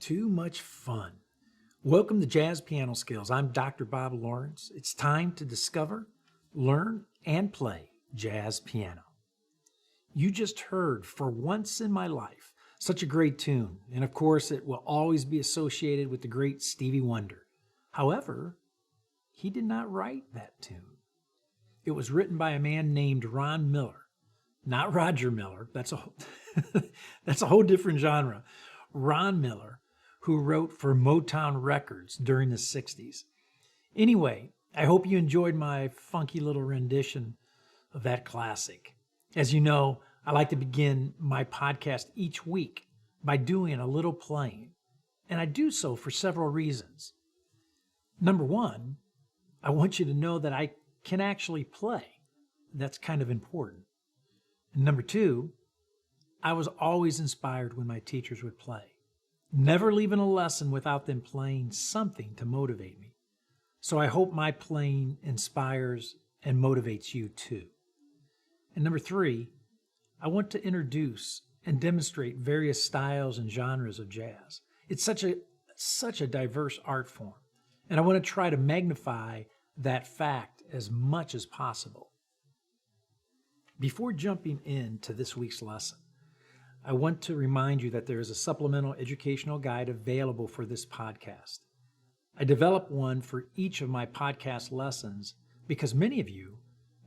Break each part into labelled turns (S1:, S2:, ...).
S1: Too much fun. Welcome to Jazz Piano Skills. I'm Dr. Bob Lawrence. It's time to discover, learn, and play jazz piano. You just heard For Once in My Life, such a great tune, and of course it will always be associated with the great Stevie Wonder. However, he did not write that tune. It was written by a man named Ron Miller, not Roger Miller. That's a whole different genre. Ron Miller, who wrote for Motown Records during the 60s. Anyway, I hope you enjoyed my funky little rendition of that classic. As you know, I like to begin my podcast each week by doing a little playing, and I do so for several reasons. Number one, I want you to know that I can actually play. That's kind of important. And number two, I was always inspired when my teachers would play, never leaving a lesson without them playing something to motivate me. So I hope my playing inspires and motivates you too. And number three, I want to introduce and demonstrate various styles and genres of jazz. It's such a diverse art form, and I want to try to magnify that fact as much as possible. Before jumping into this week's lesson, I want to remind you that there is a supplemental educational guide available for this podcast. I developed one for each of my podcast lessons because many of you,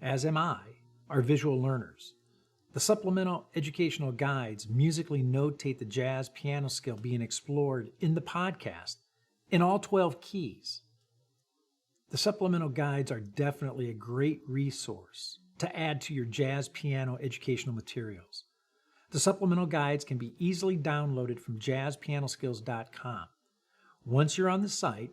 S1: as am I, are visual learners. The supplemental educational guides musically notate the jazz piano skill being explored in the podcast in all 12 keys. The supplemental guides are definitely a great resource to add to your jazz piano educational materials. The supplemental guides can be easily downloaded from jazzpianoskills.com. Once you're on the site,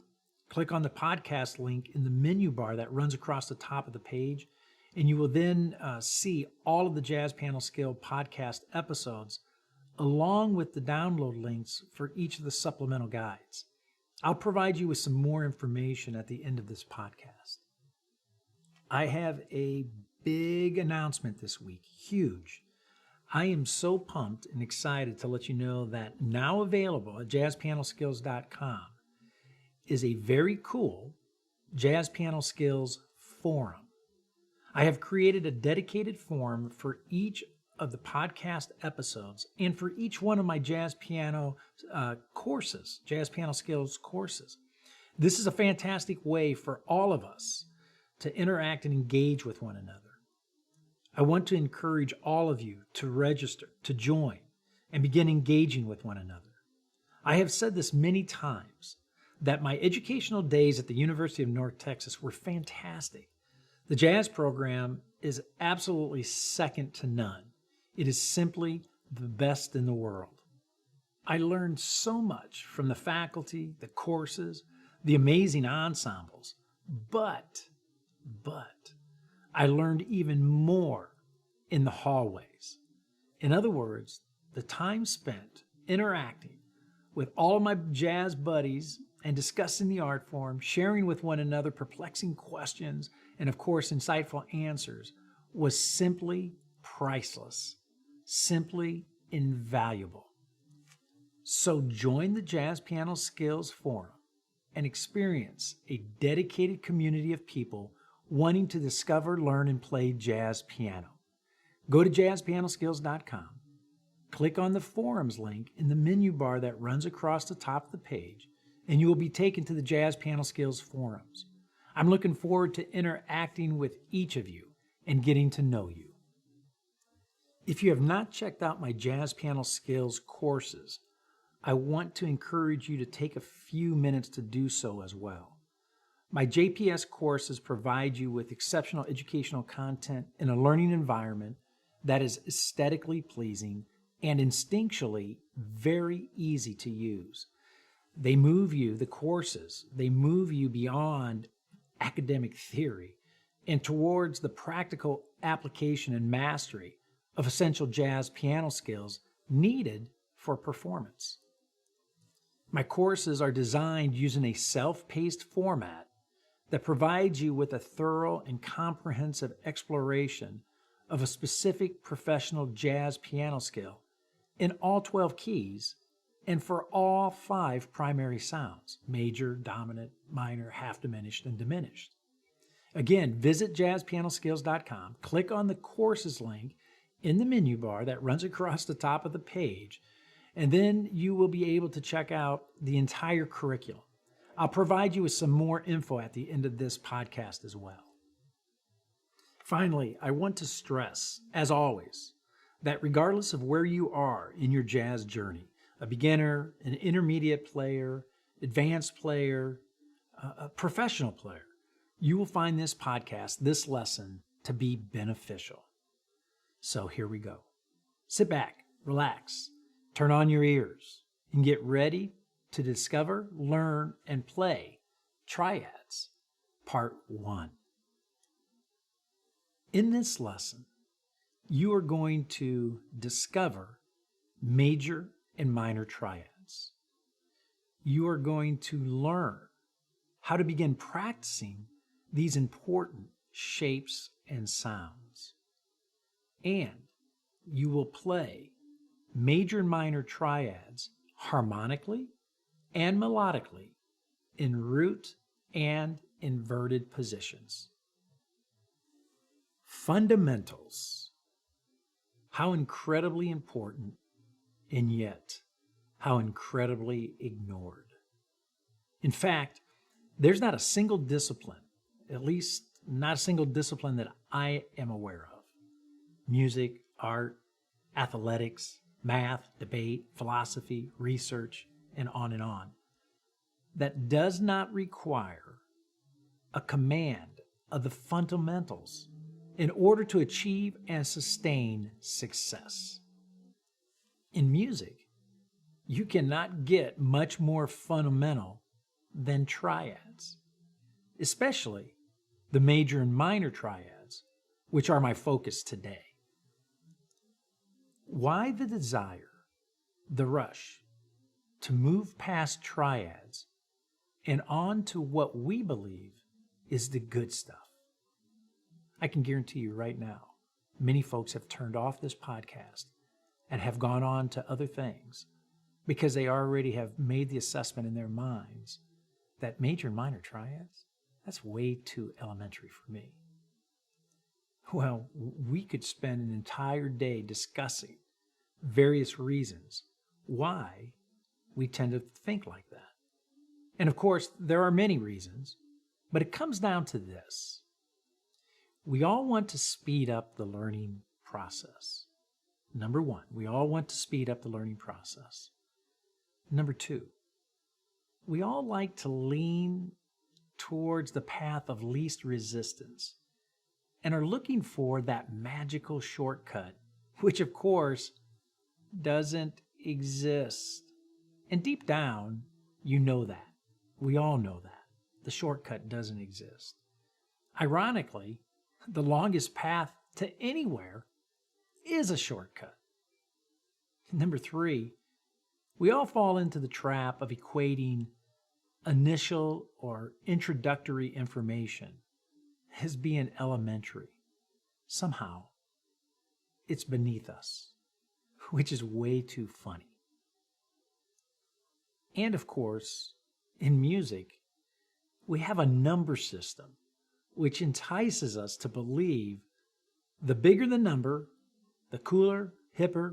S1: click on the podcast link in the menu bar that runs across the top of the page, and you will then see all of the Jazz Piano Skill podcast episodes, along with the download links for each of the supplemental guides. I'll provide you with some more information at the end of this podcast. I have a big announcement this week, huge. I am so pumped and excited to let you know that now available at jazzpianoskills.com is a very cool Jazz Piano Skills forum. I have created a dedicated forum for each of the podcast episodes and for each one of my jazz piano courses, Jazz Piano Skills courses. This is a fantastic way for all of us to interact and engage with one another. I want to encourage all of you to register, to join, and begin engaging with one another. I have said this many times, that my educational days at the University of North Texas were fantastic. The jazz program is absolutely second to none. It is simply the best in the world. I learned so much from the faculty, the courses, the amazing ensembles, but I learned even more in the hallways. In other words, the time spent interacting with all of my jazz buddies and discussing the art form, sharing with one another perplexing questions, and of course insightful answers, was simply priceless, simply invaluable. So join the Jazz Piano Skills Forum and experience a dedicated community of people wanting to discover, learn, and play jazz piano. Go to jazzpianoskills.com, click on the forums link in the menu bar that runs across the top of the page, and you will be taken to the Jazz Piano Skills forums. I'm looking forward to interacting with each of you and getting to know you. If you have not checked out my Jazz Piano Skills courses, I want to encourage you to take a few minutes to do so as well. My JPS courses provide you with exceptional educational content in a learning environment that is aesthetically pleasing and instinctually very easy to use. They move you beyond academic theory and towards the practical application and mastery of essential jazz piano skills needed for performance. My courses are designed using a self-paced format that provides you with a thorough and comprehensive exploration of a specific professional jazz piano skill in all 12 keys and for all 5 primary sounds: major, dominant, minor, half diminished, and diminished. Again, visit jazzpianoskills.com, click on the courses link in the menu bar that runs across the top of the page, and then you will be able to check out the entire curriculum. I'll provide you with some more info at the end of this podcast as well. Finally, I want to stress, as always, that regardless of where you are in your jazz journey, a beginner, an intermediate player, advanced player, a professional player, you will find this podcast, this lesson, to be beneficial. So here we go. Sit back, relax, turn on your ears, and get ready to discover, learn, and play Triads, Part 1. In this lesson, you are going to discover major and minor triads. You are going to learn how to begin practicing these important shapes and sounds. And you will play major and minor triads harmonically and melodically in root and inverted positions. Fundamentals. How incredibly important, and yet how incredibly ignored. In fact, there's not a single discipline, at least not a single discipline that I am aware of, music, art, athletics, math, debate, philosophy, research, and on, that does not require a command of the fundamentals in order to achieve and sustain success. In music, you cannot get much more fundamental than triads, especially the major and minor triads, which are my focus today. Why the desire, the rush, to move past triads and on to what we believe is the good stuff? I can guarantee you right now, many folks have turned off this podcast and have gone on to other things because they already have made the assessment in their minds that major and minor triads, that's way too elementary for me. Well, we could spend an entire day discussing various reasons why we tend to think like that. And of course, there are many reasons, but it comes down to this. We all want to speed up the learning process. Number one, we all want to speed up the learning process. Number two, we all like to lean towards the path of least resistance and are looking for that magical shortcut, which of course doesn't exist. And deep down, you know that. We all know that. The shortcut doesn't exist. Ironically, the longest path to anywhere is a shortcut. Number three, we all fall into the trap of equating initial or introductory information as being elementary. Somehow, it's beneath us, which is way too funny. And of course, in music, we have a number system which entices us to believe the bigger the number, the cooler, hipper,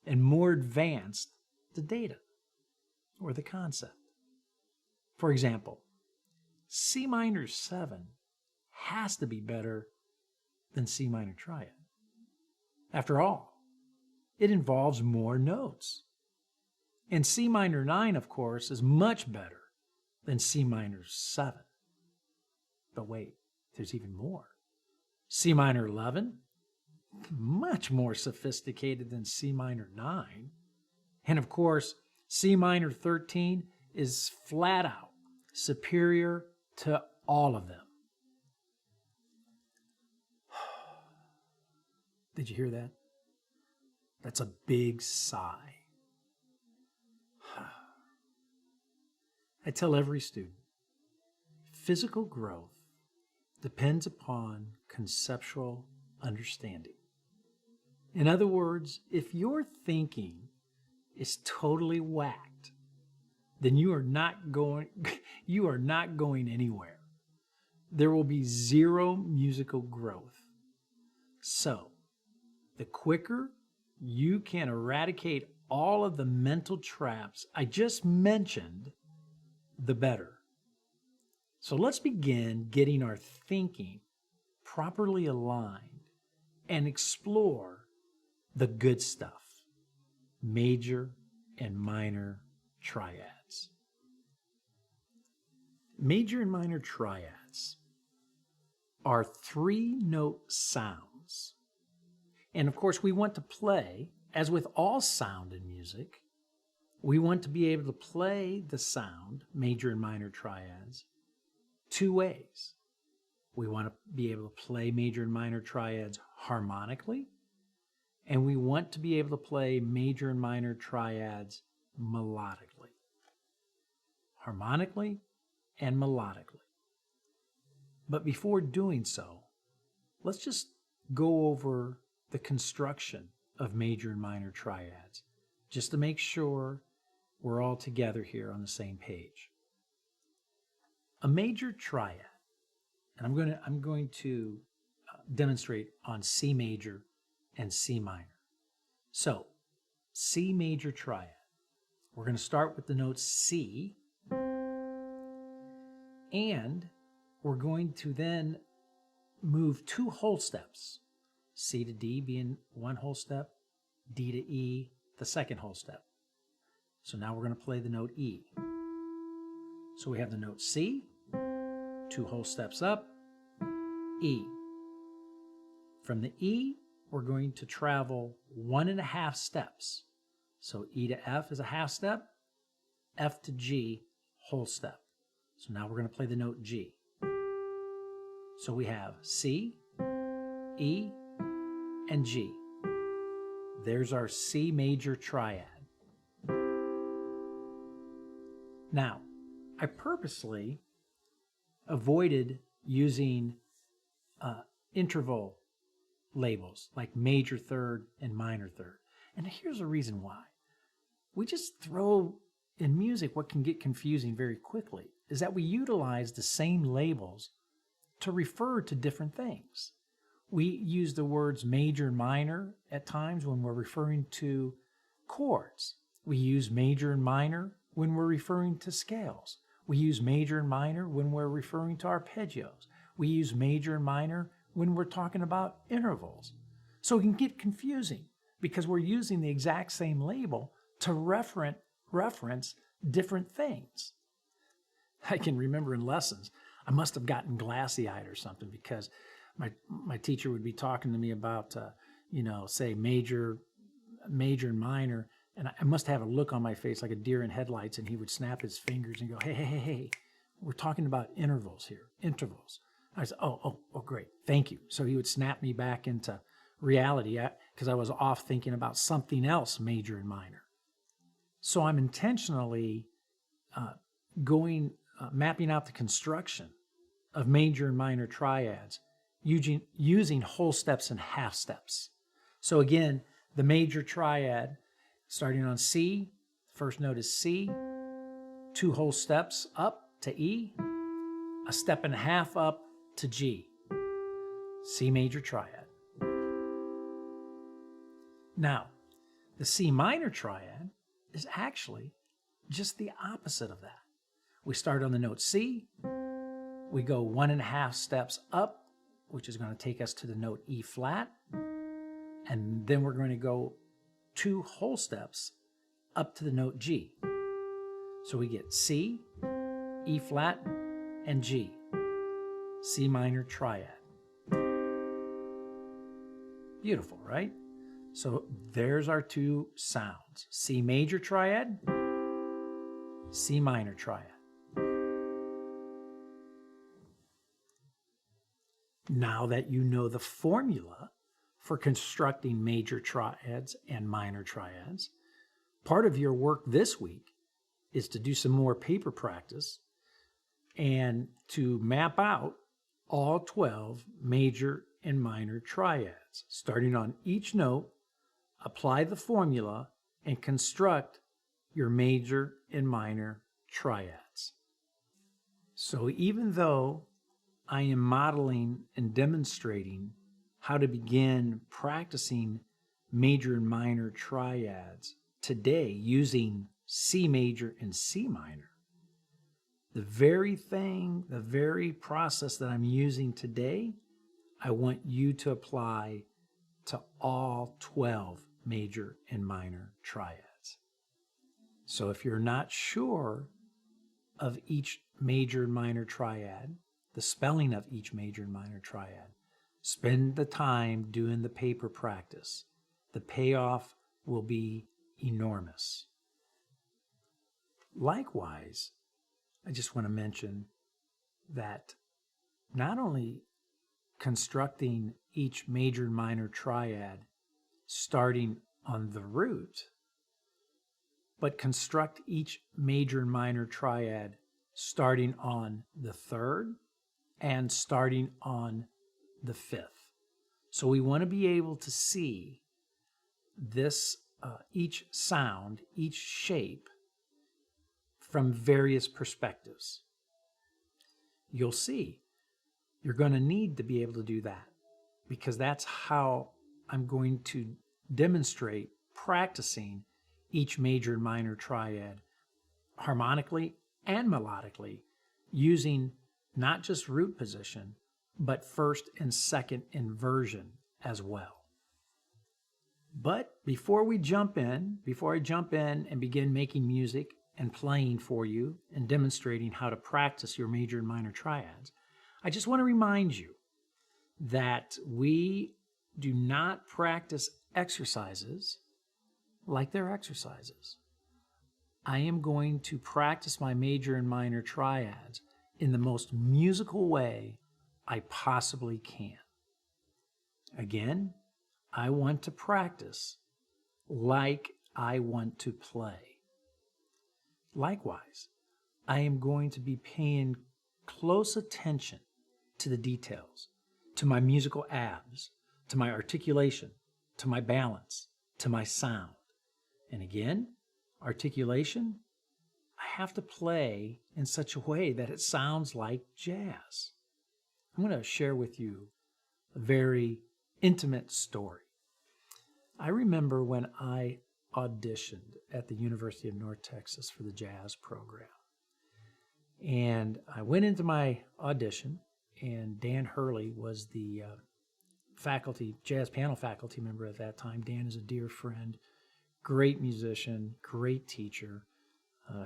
S1: and more advanced the data or the concept. For example, C minor 7 has to be better than C minor Triad. After all, it involves more notes. And C minor 9, of course, is much better than C minor 7. But wait, there's even more. C minor 11, much more sophisticated than C minor 9. And of course, C minor 13 is flat out superior to all of them. Did you hear that? That's a big sigh. I tell every student, physical growth depends upon conceptual understanding. In other words, if your thinking is totally whack, then you are not going you are not going anywhere. There will be zero musical growth. So, the quicker you can eradicate all of the mental traps I just mentioned, the better. So let's begin getting our thinking properly aligned and explore the good stuff, major and minor triads. Major and minor triads are 3-note sounds. And of course, we want to play, as with all sound in music, we want to be able to play the sound, major and minor triads, 2 ways. We want to be able to play major and minor triads harmonically, and we want to be able to play major and minor triads melodically. Harmonically and melodically. But before doing so, let's just go over the construction of major and minor triads, just to make sure we're all together here on the same page. A major triad, and I'm going to demonstrate on C major and C minor. So, C major triad. We're going to start with the note C, and we're going to then move 2 whole steps. C to D being 1 whole step, D to E, the 2nd whole step. So now we're going to play the note E. So we have the note C, 2 whole steps up, E. From the E, we're going to travel 1.5 steps. So E to F is a half step, F to G, whole step. So now we're going to play the note G. So we have C, E, and G. There's our C major triad. Now, I purposely avoided using interval labels like major third and minor third. And here's a reason why. We just throw in music what can get confusing very quickly is that we utilize the same labels to refer to different things. We use the words major and minor at times when we're referring to chords. We use major and minor when we're referring to scales. We use major and minor when we're referring to arpeggios. We use major and minor when we're talking about intervals. So it can get confusing because we're using the exact same label to reference different things. I can remember in lessons, I must have gotten glassy-eyed or something because my teacher would be talking to me about, say major and minor, and I must have a look on my face like a deer in headlights, and he would snap his fingers and go, hey, we're talking about intervals here, intervals. I said, oh, great, thank you. So he would snap me back into reality because I was off thinking about something else, major and minor. So I'm intentionally mapping out the construction of major and minor triads using whole steps and half steps. So again, the major triad, starting on C, first note is C, 2 whole steps up to E, a step and a half up to G, C major triad. Now, the C minor triad is actually just the opposite of that. We start on the note C, we go 1.5 steps up, which is going to take us to the note E flat, and then we're going to go 2 whole steps up to the note G. So we get C, E flat, and G, C minor triad. Beautiful, right? So there's our 2 sounds, C major triad, C minor triad. Now that you know the formula for constructing major triads and minor triads, part of your work this week is to do some more paper practice and to map out all 12 major and minor triads. Starting on each note, apply the formula and construct your major and minor triads. So even though I am modeling and demonstrating how to begin practicing major and minor triads today using C major and C minor, the very process that I'm using today, I want you to apply to all 12 major and minor triads. So if you're not sure of each major and minor triad, the spelling of each major and minor triad, spend the time doing the paper practice. The payoff will be enormous. Likewise, I just want to mention that not only constructing each major and minor triad starting on the root, but construct each major and minor triad starting on the third and starting on the fifth. So we want to be able to see this, each sound, each shape from various perspectives. You'll see you're going to need to be able to do that, because that's how I'm going to demonstrate practicing each major and minor triad harmonically and melodically, using not just root position, but first and second inversion as well. But before I jump in and begin making music and playing for you and demonstrating how to practice your major and minor triads, I just want to remind you that we do not practice exercises like they're exercises. I am going to practice my major and minor triads in the most musical way I possibly can. Again, I want to practice like I want to play. Likewise, I am going to be paying close attention to the details, to my musical abs, to my articulation, to my balance, to my sound. And again, articulation, I have to play in such a way that it sounds like jazz. I'm going to share with you a very intimate story. I remember when I auditioned at the University of North Texas for the jazz program. And I went into my audition, and Dan Hurley was the jazz piano faculty member at that time. Dan is a dear friend, great musician, great teacher.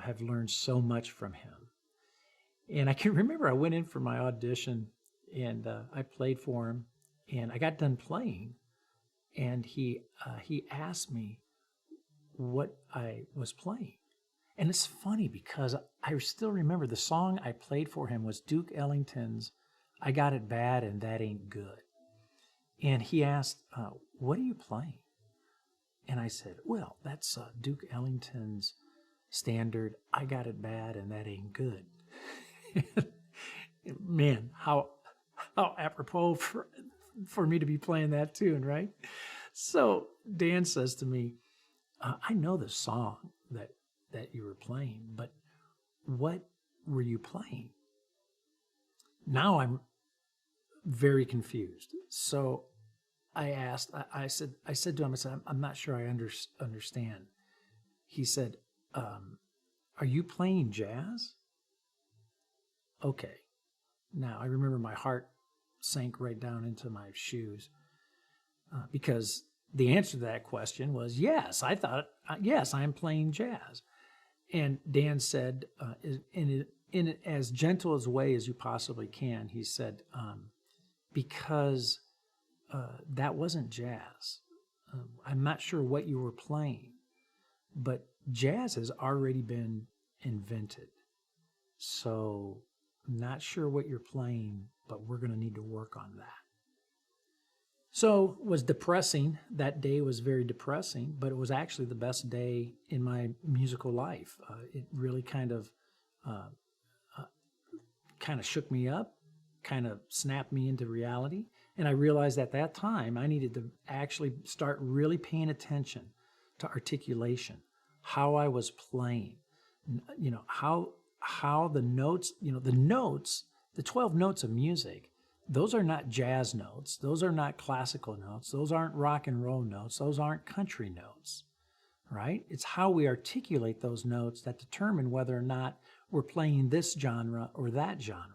S1: Have learned so much from him. And I can remember I went in for my audition, and I played for him, and I got done playing, and he asked me what I was playing. And it's funny because I still remember the song I played for him was Duke Ellington's I Got It Bad and That Ain't Good. And he asked, what are you playing? And I said, well, that's Duke Ellington's standard, I Got It Bad and That Ain't Good. Man, how apropos for me to be playing that tune, right? So Dan says to me, I know the song that you were playing, but what were you playing? Now I'm very confused. So I said to him, I'm not sure I understand. He said, are you playing jazz? Okay. Now I remember my heart sank right down into my shoes because the answer to that question was yes. I thought, yes, I'm playing jazz. And Dan said, in as gentle a way as you possibly can, he said, because that wasn't jazz. I'm not sure what you were playing, but jazz has already been invented. So I'm not sure what you're playing, but we're going to need to work on that. So it was depressing. That day was very depressing, but it was actually the best day in my musical life. It really kind of shook me up, kind of snapped me into reality. And I realized at that time I needed to actually start really paying attention to articulation, how I was playing, how the notes, the 12 notes of music, those are not jazz notes. Those are not classical notes. Those aren't rock and roll notes. Those aren't country notes, right? It's how we articulate those notes that determine whether or not we're playing this genre or that genre.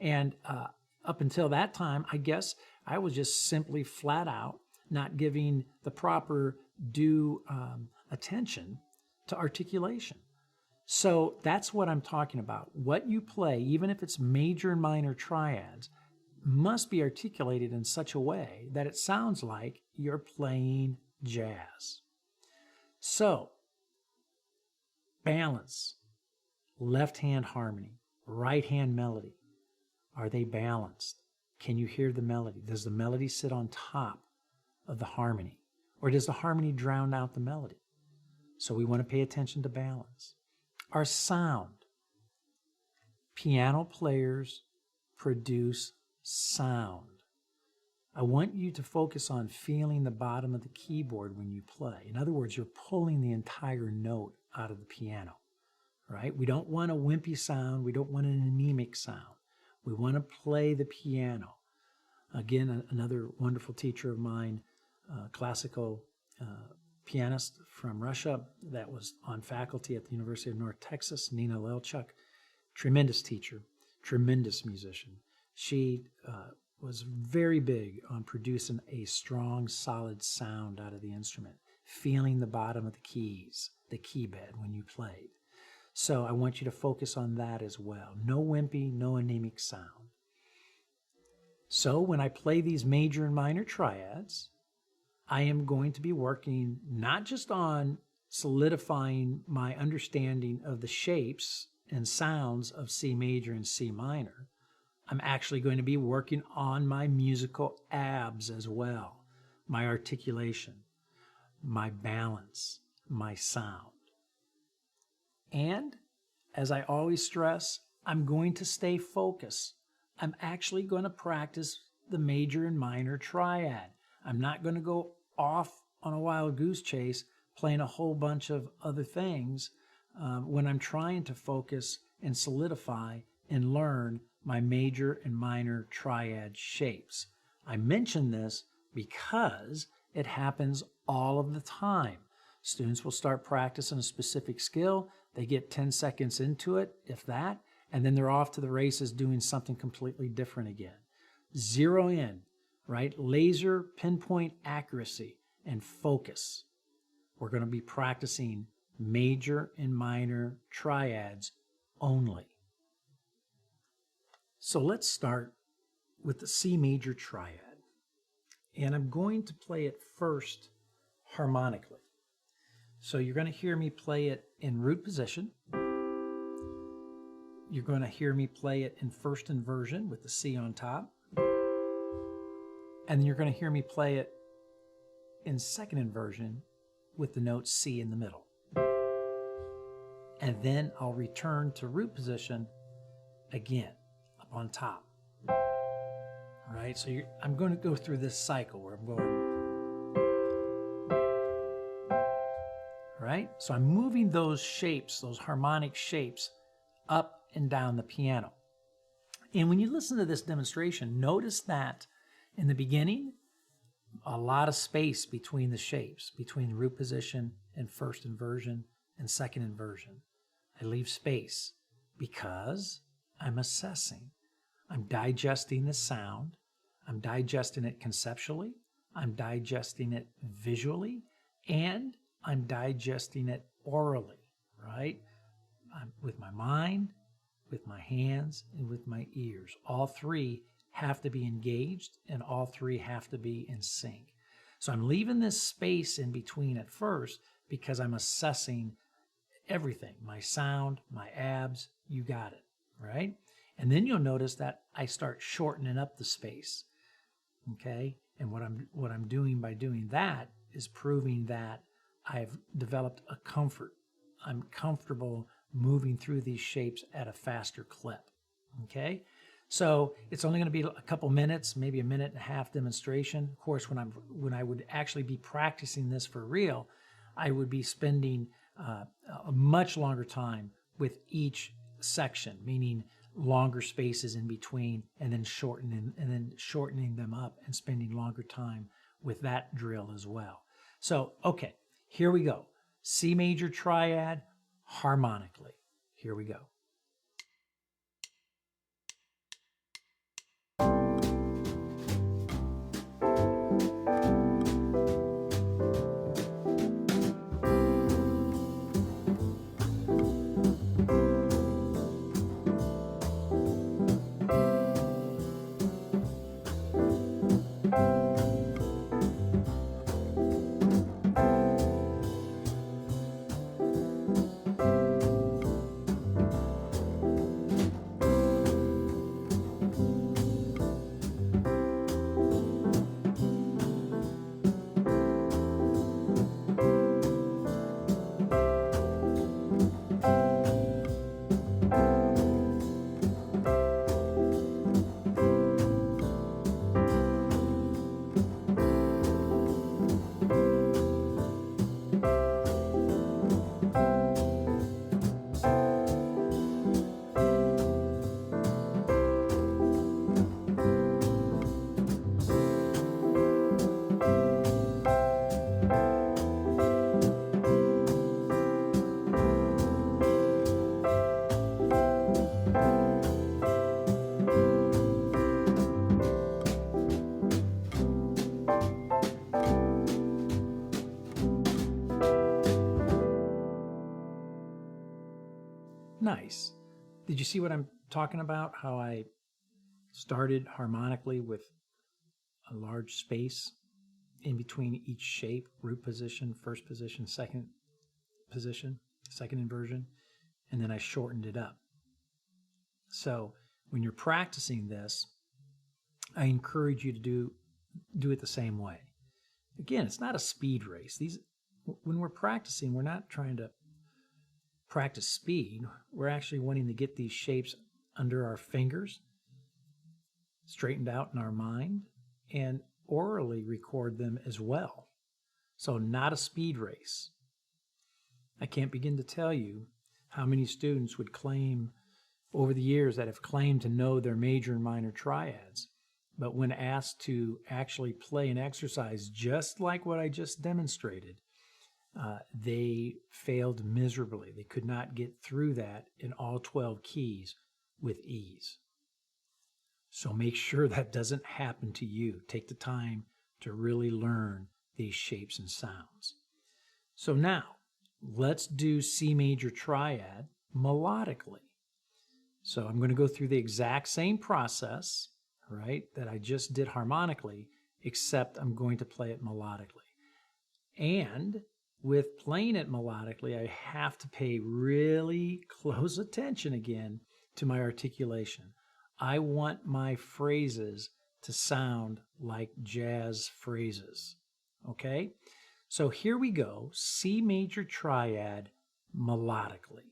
S1: And up until that time, I guess I was just simply flat out not giving the proper due attention to articulation. So that's what I'm talking about. What you play, even if it's major and minor triads, must be articulated in such a way that it sounds like you're playing jazz. So, balance, left hand harmony, right hand melody. Are they balanced? Can you hear the melody? Does the melody sit on top of the harmony? Or does the harmony drown out the melody? So we want to pay attention to balance. Our sound. Piano players produce sound. I want you to focus on feeling the bottom of the keyboard when you play. In other words, you're pulling the entire note out of the piano, right? We don't want a wimpy sound. We don't want an anemic sound. We want to play the piano. Again, another wonderful teacher of mine, classical pianist from Russia that was on faculty at the University of North Texas, Nina Lelchuk, tremendous teacher, tremendous musician. She was very big on producing a strong, solid sound out of the instrument, feeling the bottom of the keys, the key bed when you played. So I want you to focus on that as well. No wimpy, no anemic sound. So when I play these major and minor triads, I am going to be working not just on solidifying my understanding of the shapes and sounds of C major and C minor. I'm actually going to be working on my musical abs as well, my articulation, my balance, my sound. And as I always stress, I'm going to stay focused. I'm actually going to practice the major and minor triad. I'm not going to go off on a wild goose chase playing a whole bunch of other things when I'm trying to focus and solidify and learn my major and minor triad shapes. I mention this because it happens all of the time. Students will start practicing a specific skill. They get 10 seconds into it, if that, and then they're off to the races doing something completely different again. Zero in, right? Laser pinpoint accuracy and focus. We're going to be practicing major and minor triads only. So let's start with the C major triad. And I'm going to play it first harmonically. So you're going to hear me play it in root position. You're going to hear me play it in first inversion with the C on top. And then you're going to hear me play it in second inversion with the note C in the middle. And then I'll return to root position again up on top. All right, so I'm going to go through this cycle where I'm going. Right? So I'm moving those shapes, those harmonic shapes, up and down the piano. And when you listen to this demonstration, notice that in the beginning, a lot of space between the shapes, between root position and first inversion and second inversion. I leave space because I'm assessing. I'm digesting the sound. I'm digesting it conceptually. I'm digesting it visually. And I'm digesting it orally, right? With my mind, with my hands, and with my ears. All three have to be engaged, and all three have to be in sync. So I'm leaving this space in between at first because I'm assessing everything, my sound, my abs, you got it, right? And then you'll notice that I start shortening up the space, okay? And what I'm doing by doing that is proving that I've developed a comfort. I'm comfortable moving through these shapes at a faster clip, okay? So it's only going to be a couple minutes, maybe a minute and a half demonstration. Of course, when I would actually be practicing this for real, I would be spending a much longer time with each section, meaning longer spaces in between, and then shortening them up and spending longer time with that drill as well. So, okay, here we go. C major triad harmonically. Here we go. Nice. Did you see what I'm talking about? How I started harmonically with a large space in between each shape, root position, first position, second inversion, and then I shortened it up. So when you're practicing this, I encourage you to do it the same way. Again, it's not a speed race. When we're practicing, we're not trying to practice speed. We're actually wanting to get these shapes under our fingers, straightened out in our mind, and orally record them as well. So not a speed race. I can't begin to tell you how many students would claim over the years that have claimed to know their major and minor triads, but when asked to actually play an exercise just like what I just demonstrated, they failed miserably. They could not get through that in all 12 keys with ease. So make sure that doesn't happen to you. Take the time to really learn these shapes and sounds. So now, let's do C major triad melodically. So I'm going to go through the exact same process, right, that I just did harmonically, except I'm going to play it melodically. And with playing it melodically, I have to pay really close attention again to my articulation. I want my phrases to sound like jazz phrases, okay? So here we go, C major triad melodically.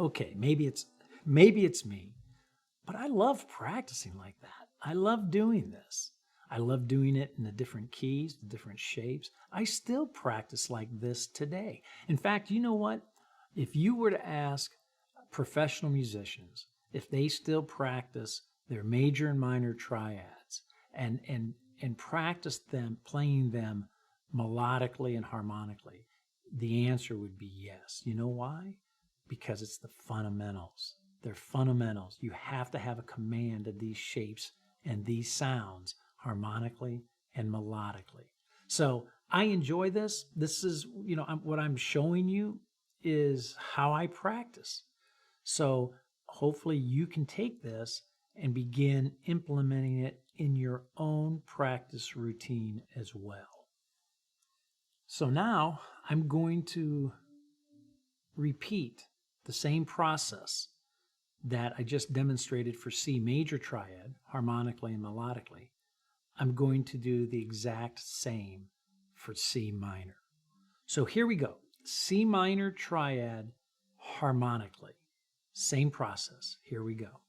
S1: Okay, maybe it's me, but I love practicing like that. I love doing this. I love doing it in the different keys, the different shapes. I still practice like this today. In fact, you know what? If you were to ask professional musicians if they still practice their major and minor triads and practice them, playing them melodically and harmonically, the answer would be yes. You know why? Because it's the fundamentals. They're fundamentals. You have to have a command of these shapes and these sounds harmonically and melodically. So I enjoy this. This is, what I'm showing you is how I practice. So hopefully you can take this and begin implementing it in your own practice routine as well. So now I'm going to repeat the same process that I just demonstrated for C major triad, harmonically and melodically. I'm going to do the exact same for C minor. So here we go. C minor triad harmonically. Same process. Here we go.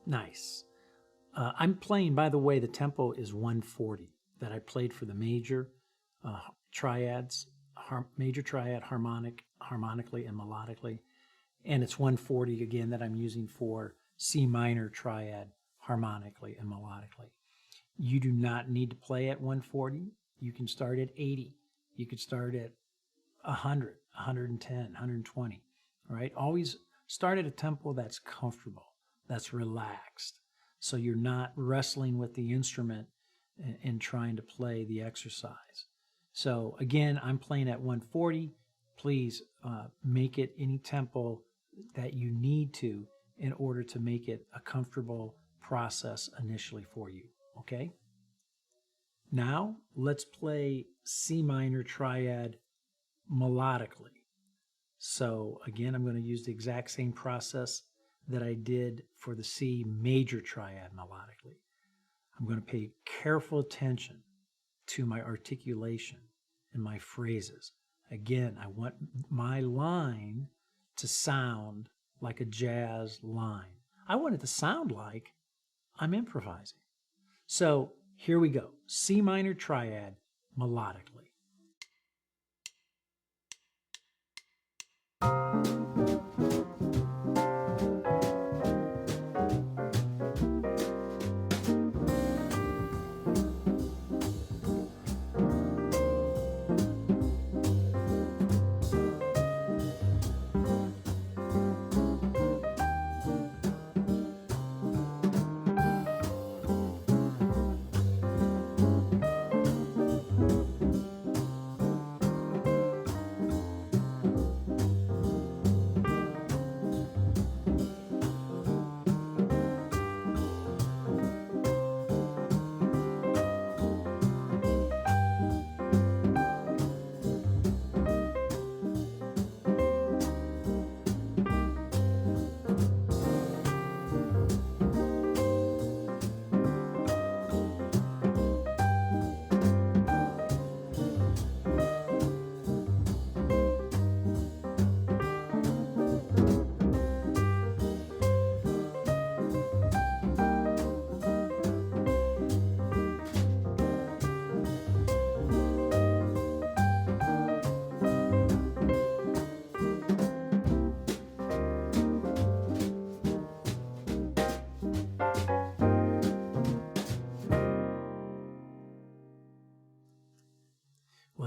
S1: Nice. I'm playing, by the way, the tempo is 140 that I played for the major triads, major triad harmonically and melodically. And it's 140 again that I'm using for C minor triad harmonically and melodically. You do not need to play at 140. You can start at 80. You could start at 100, 110, 120. All right. Always start at a tempo that's comfortable, that's relaxed. So you're not wrestling with the instrument and trying to play the exercise. So again, I'm playing at 140. Please make it any tempo that you need to in order to make it a comfortable process initially for you. Okay? Now let's play C minor triad melodically. So again, I'm going to use the exact same process that I did for the C major triad melodically. I'm going to pay careful attention to my articulation and my phrases. Again, I want my line to sound like a jazz line. I want it to sound like I'm improvising. So here we go. C minor triad melodically.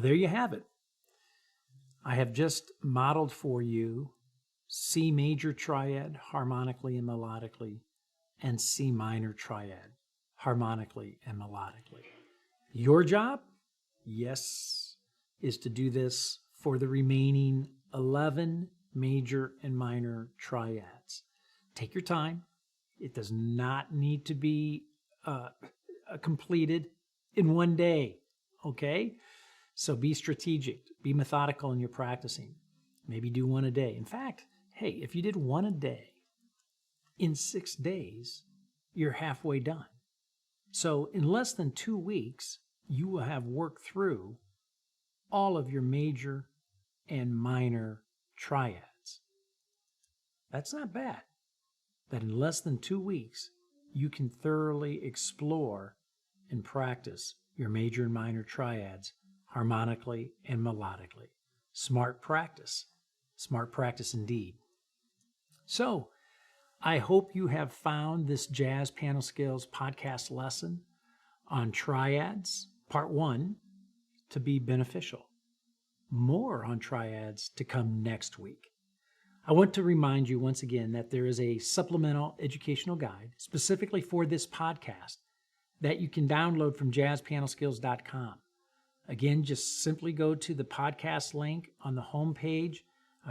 S1: there you have it. I have just modeled for you C Major Triad, harmonically and melodically, and C Minor Triad, harmonically and melodically. Your job, yes, is to do this for the remaining 11 major and minor triads. Take your time. It does not need to be completed in one day, okay? So be strategic, be methodical in your practicing. Maybe do one a day. In fact, hey, if you did one a day, in 6 days, you're halfway done. So in less than 2 weeks, you will have worked through all of your major and minor triads. That's not bad. That in less than 2 weeks, you can thoroughly explore and practice your major and minor triads harmonically and melodically. Smart practice indeed. So, I hope you have found this Jazz Piano Skills podcast lesson on triads, part 1, to be beneficial. More on triads to come next week. I want to remind you once again that there is a supplemental educational guide specifically for this podcast that you can download from jazzpianoskills.com. Again, just simply go to the podcast link on the home page,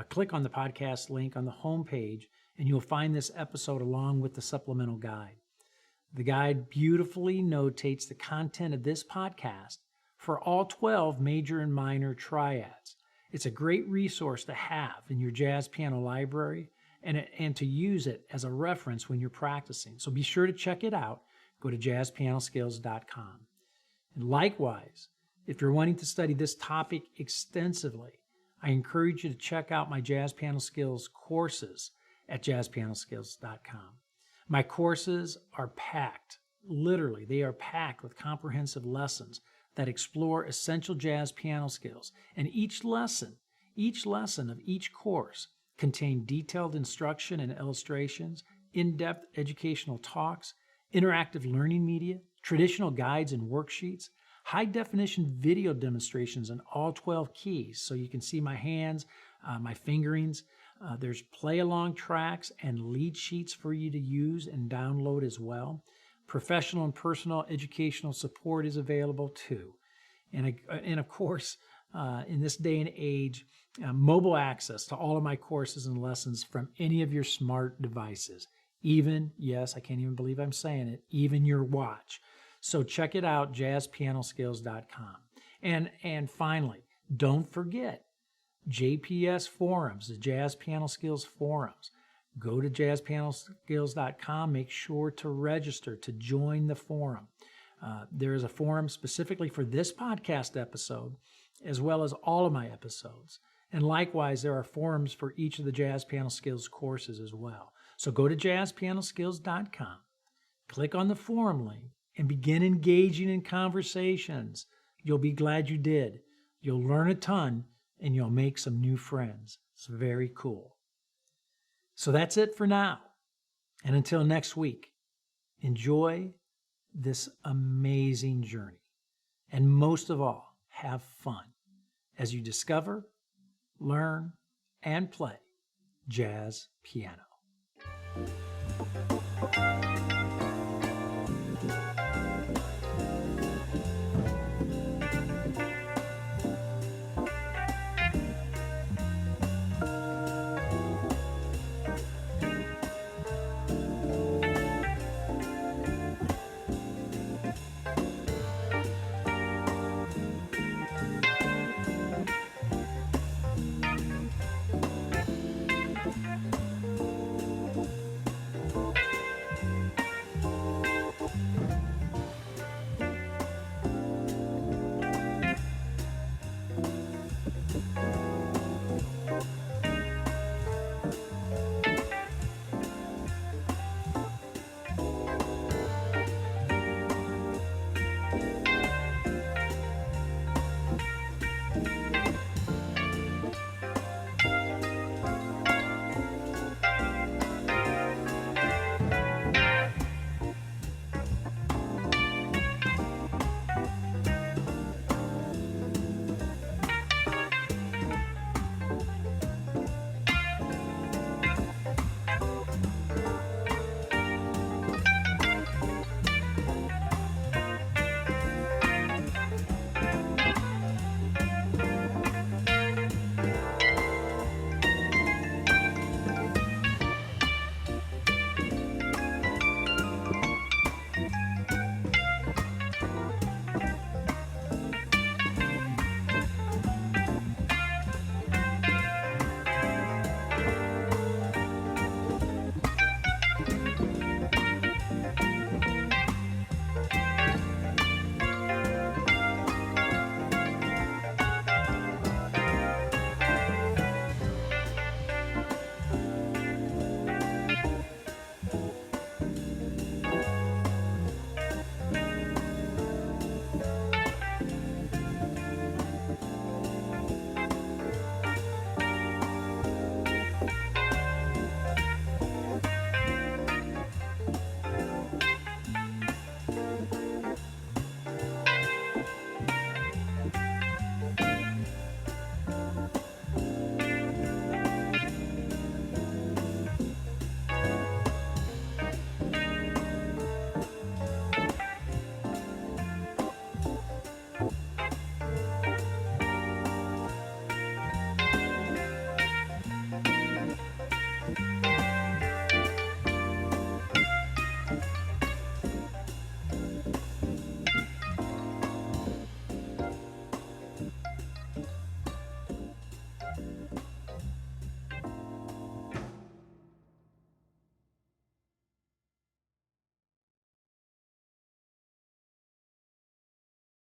S1: click on the podcast link on the home page, and you'll find this episode along with the supplemental guide. The guide beautifully notates the content of this podcast for all 12 major and minor triads. It's a great resource to have in your jazz piano library and to use it as a reference when you're practicing. So be sure to check it out. Go to jazzpianoskills.com. And likewise, if you're wanting to study this topic extensively, I encourage you to check out my Jazz Piano Skills courses at jazzpianoskills.com. My courses are packed, literally, they are packed with comprehensive lessons that explore essential jazz piano skills. And each lesson of each course contain detailed instruction and illustrations, in-depth educational talks, interactive learning media, traditional guides and worksheets, high-definition video demonstrations in all 12 keys so you can see my hands, my fingerings. There's play-along tracks and lead sheets for you to use and download as well. Professional and personal educational support is available too. And of course, in this day and age, mobile access to all of my courses and lessons from any of your smart devices. Even, yes, I can't even believe I'm saying it, even your watch. So check it out, jazzpianoskills.com. And finally, don't forget JPS forums, the Jazz Piano Skills forums. Go to jazzpianoskills.com. Make sure to register to join the forum. There is a forum specifically for this podcast episode, as well as all of my episodes. And likewise, there are forums for each of the Jazz Piano Skills courses as well. So go to jazzpianoskills.com, click on the forum link, and begin engaging in conversations. You'll be glad you did. You'll learn a ton, and you'll make some new friends. It's very cool. So that's it for now. And until next week, enjoy this amazing journey. And most of all, have fun as you discover, learn, and play jazz piano.